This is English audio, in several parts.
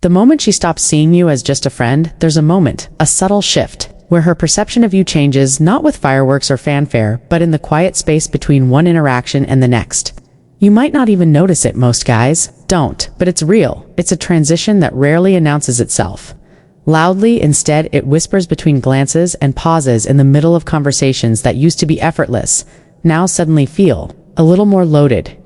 The moment she stops seeing you as just a friend, there's a moment, a subtle shift, where her perception of you changes not with fireworks or fanfare, but in the quiet space between one interaction and the next. You might not even notice it, most guys don't, but it's real. It's a transition that rarely announces itself loudly. Instead, it whispers between glances and pauses in the middle of conversations that used to be effortless, now suddenly feel a little more loaded.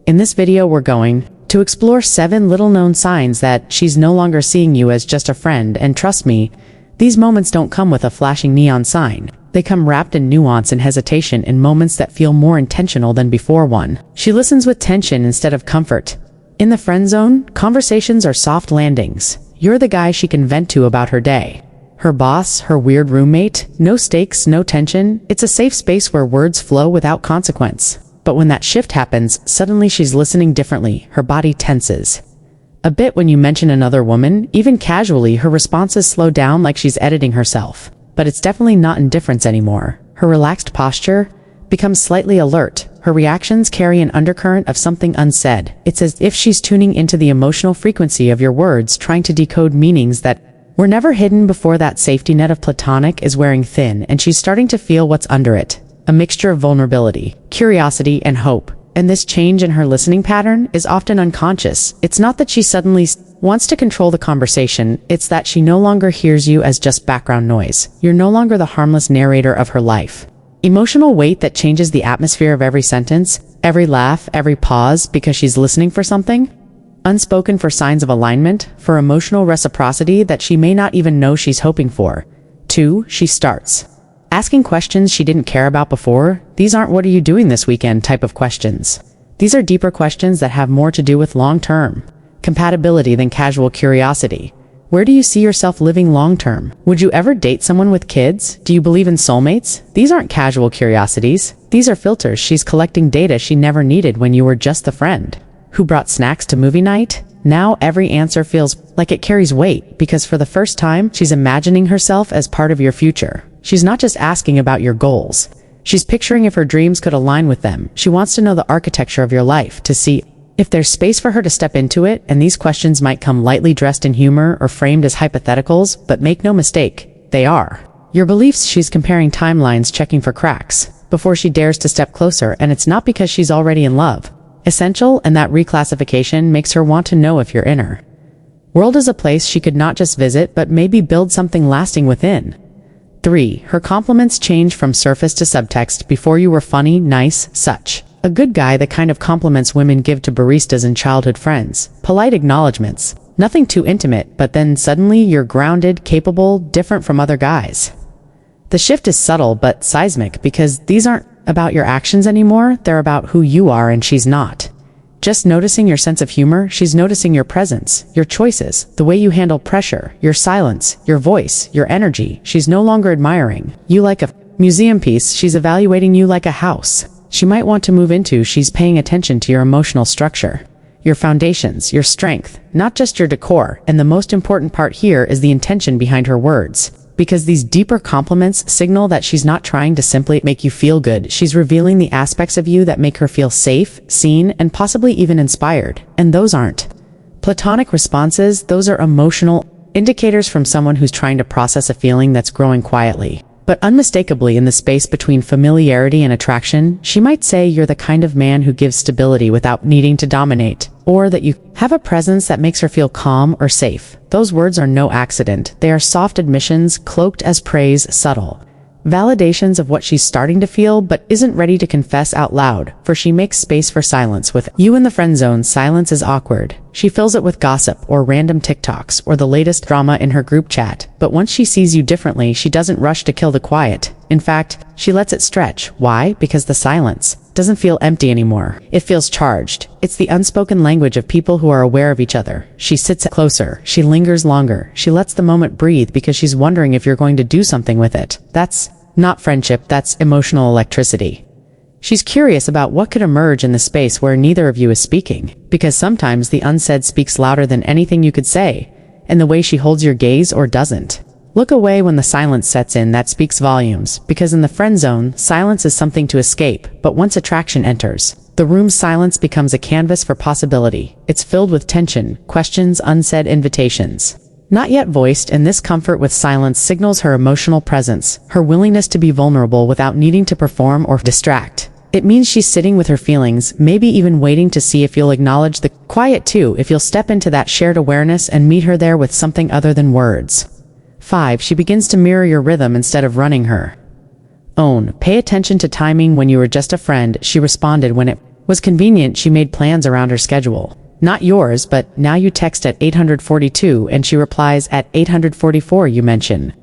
In this video, we're going to explore 7 little-known signs that she's no longer seeing you as just a friend, and trust me, these moments don't come with a flashing neon sign. They come wrapped in nuance and hesitation, in moments that feel more intentional than before. 1. She listens with tension instead of comfort. In the friend zone, conversations are soft landings. You're the guy she can vent to about her day. Her boss, her weird roommate, no stakes, no tension. It's a safe space where words flow without consequence. But when that shift happens, suddenly she's listening differently. Her body tenses a bit when you mention another woman. Even casually, her responses slow down, like she's editing herself. But it's definitely not indifference anymore. Her relaxed posture becomes slightly alert. Her reactions carry an undercurrent of something unsaid. It's as if she's tuning into the emotional frequency of your words, trying to decode meanings that were never hidden before. That safety net of platonic is wearing thin, and she's starting to feel what's under it. A mixture of vulnerability, curiosity, and hope. And this change in her listening pattern is often unconscious. It's not that she suddenly wants to control the conversation, it's that she no longer hears you as just background noise. You're no longer the harmless narrator of her life. Emotional weight that changes the atmosphere of every sentence, every laugh, every pause, because she's listening for something. Unspoken for signs of alignment, for emotional reciprocity that she may not even know she's hoping for. 2. She starts asking questions she didn't care about before. These aren't "what are you doing this weekend" type of questions. These are deeper questions that have more to do with long-term compatibility than casual curiosity. Where do you see yourself living long-term? Would you ever date someone with kids? Do you believe in soulmates? These aren't casual curiosities. These are filters. She's collecting data she never needed when you were just the friend who brought snacks to movie night. Now every answer feels like it carries weight, because for the first time, she's imagining herself as part of your future. She's not just asking about your goals. She's picturing if her dreams could align with them. She wants to know the architecture of your life, to see if there's space for her to step into it. And these questions might come lightly dressed in humor or framed as hypotheticals, but make no mistake, they are your beliefs. She's comparing timelines, checking for cracks before she dares to step closer, and it's not because she's already in love. Essential, and that reclassification makes her want to know if your inner world is a place she could not just visit, but maybe build something lasting within. 3. Her compliments change from surface to subtext. Before, you were funny, nice, such a good guy, the kind of compliments women give to baristas and childhood friends. Polite acknowledgments, nothing too intimate, but then suddenly you're grounded, capable, different from other guys. The shift is subtle but seismic, because these aren't about your actions anymore, they're about who you are, and she's not just noticing your sense of humor, she's noticing your presence, your choices, the way you handle pressure, your silence, your voice, your energy. She's no longer admiring you like a museum piece, she's evaluating you like a house she might want to move into. She's paying attention to your emotional structure, your foundations, your strength, not just your decor. And the most important part here is the intention behind her words. Because these deeper compliments signal that she's not trying to simply make you feel good. She's revealing the aspects of you that make her feel safe, seen, and possibly even inspired. And those aren't platonic responses, those are emotional indicators from someone who's trying to process a feeling that's growing quietly. But unmistakably, in the space between familiarity and attraction, she might say you're the kind of man who gives stability without needing to dominate, or that you have a presence that makes her feel calm or safe. Those words are no accident. They are soft admissions, cloaked as praise, subtle validations of what she's starting to feel but isn't ready to confess out loud. For she makes space for silence. With you in the friend zone, silence is awkward. She fills it with gossip or random TikToks or the latest drama in her group chat. But once she sees you differently, she doesn't rush to kill the quiet. In fact, she lets it stretch. Why? Because the silence doesn't feel empty anymore. It feels charged. It's the unspoken language of people who are aware of each other. She sits closer. She lingers longer. She lets the moment breathe because she's wondering if you're going to do something with it. That's not friendship, that's emotional electricity. She's curious about what could emerge in the space where neither of you is speaking, because sometimes the unsaid speaks louder than anything you could say, and the way she holds your gaze or doesn't. Look away when the silence sets in, that speaks volumes, because in the friend zone, silence is something to escape, but once attraction enters, the The room's silence becomes a canvas for possibility. It's filled with tension, questions, unsaid invitations not yet voiced, and this comfort with silence signals her emotional presence, her willingness to be vulnerable without needing to perform or distract. It means she's sitting with her feelings, maybe even waiting to see if you'll acknowledge the quiet too, if you'll step into that shared awareness and meet her there with something other than words. 5. She begins to mirror your rhythm instead of running her own. Pay attention to timing. When you were just a friend, she responded when it was convenient. She made plans around her schedule. Not yours, but now you text at 842 and she replies at 844. You mention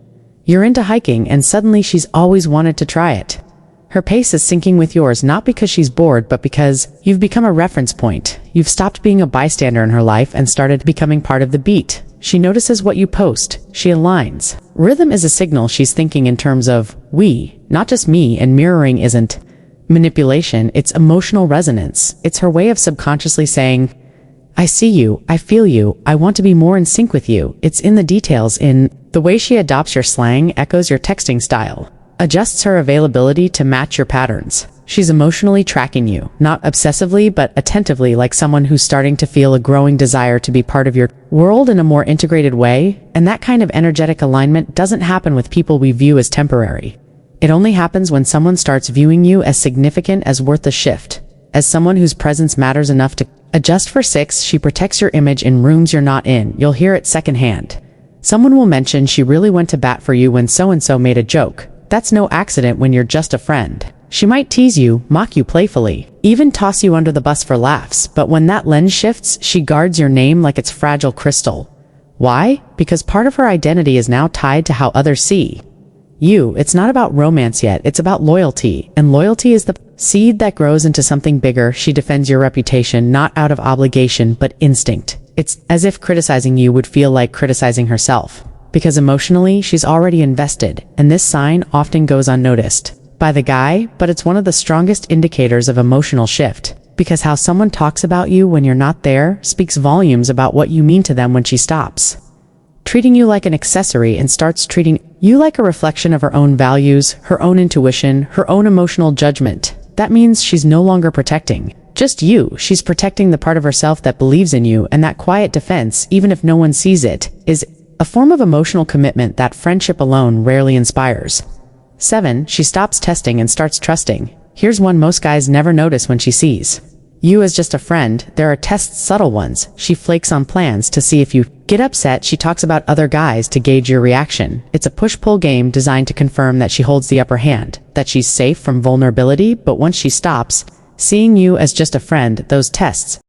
you're into hiking and suddenly she's always wanted to try it. Her pace is syncing with yours, not because she's bored, but because you've become a reference point. You've stopped being a bystander in her life and started becoming part of the beat. She notices what you post. She aligns. Rhythm is a signal she's thinking in terms of we, not just me, and mirroring isn't manipulation, it's emotional resonance. It's her way of subconsciously saying, I see you, I feel you, I want to be more in sync with you. It's in the details, in the way she adopts your slang, echoes your texting style, adjusts her availability to match your patterns. She's emotionally tracking you, not obsessively but attentively, like someone who's starting to feel a growing desire to be part of your world in a more integrated way, and that kind of energetic alignment doesn't happen with people we view as temporary. It only happens when someone starts viewing you as significant, as worth a shift, as someone whose presence matters enough to adjust. For 6, she protects your image in rooms you're not in. You'll hear it secondhand. Someone will mention she really went to bat for you when so-and-so made a joke. That's no accident when you're just a friend. She might tease you, mock you playfully, even toss you under the bus for laughs, but when that lens shifts, she guards your name like it's fragile crystal. Why? Because part of her identity is now tied to how others see you. It's not about romance yet, it's about loyalty, and loyalty is the seed that grows into something bigger. She defends your reputation not out of obligation but instinct. It's as if criticizing you would feel like criticizing herself, because emotionally she's already invested, and this sign often goes unnoticed by the guy, but it's one of the strongest indicators of emotional shift, because how someone talks about you when you're not there speaks volumes about what you mean to them. When she stops treating you like an accessory and starts treating you like a reflection of her own values, her own intuition, her own emotional judgment, that means she's no longer protecting just you. She's protecting the part of herself that believes in you, and that quiet defense, even if no one sees it, is a form of emotional commitment that friendship alone rarely inspires. 7. She stops testing and starts trusting. Here's one most guys never notice when she sees you as just a friend. There are tests, subtle ones. She flakes on plans to see if you get upset. She talks about other guys to gauge your reaction. It's a push-pull game designed to confirm that she holds the upper hand, that she's safe from vulnerability. But once she stops seeing you as just a friend, those tests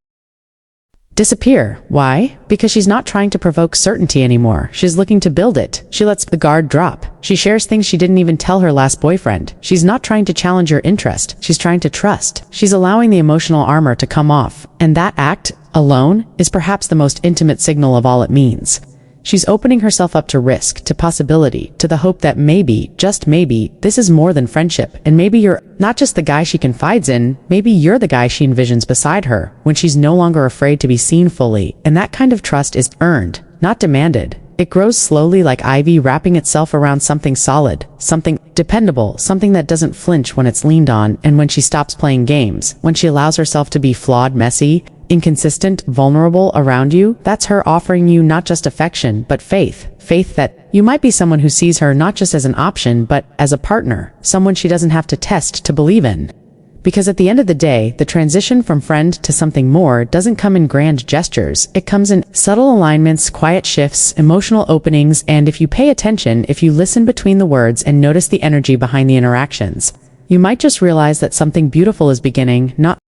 disappear. Why? Because she's not trying to provoke certainty anymore. She's looking to build it. She lets the guard drop. She shares things she didn't even tell her last boyfriend. She's not trying to challenge your interest. She's trying to trust. She's allowing the emotional armor to come off. And that act alone is perhaps the most intimate signal of all. It means she's opening herself up to risk, to possibility, to the hope that maybe, just maybe, this is more than friendship. And maybe you're not just the guy she confides in, maybe you're the guy she envisions beside her, when she's no longer afraid to be seen fully. And that kind of trust is earned, not demanded. It grows slowly, like ivy wrapping itself around something solid, something dependable, something that doesn't flinch when it's leaned on. And when she stops playing games, when she allows herself to be flawed, messy, inconsistent, vulnerable around you, that's her offering you not just affection, but faith. Faith that you might be someone who sees her not just as an option, but as a partner, someone she doesn't have to test to believe in. Because at the end of the day, the transition from friend to something more doesn't come in grand gestures. It comes in subtle alignments, quiet shifts, emotional openings, and if you pay attention, if you listen between the words and notice the energy behind the interactions, you might just realize that something beautiful is beginning, not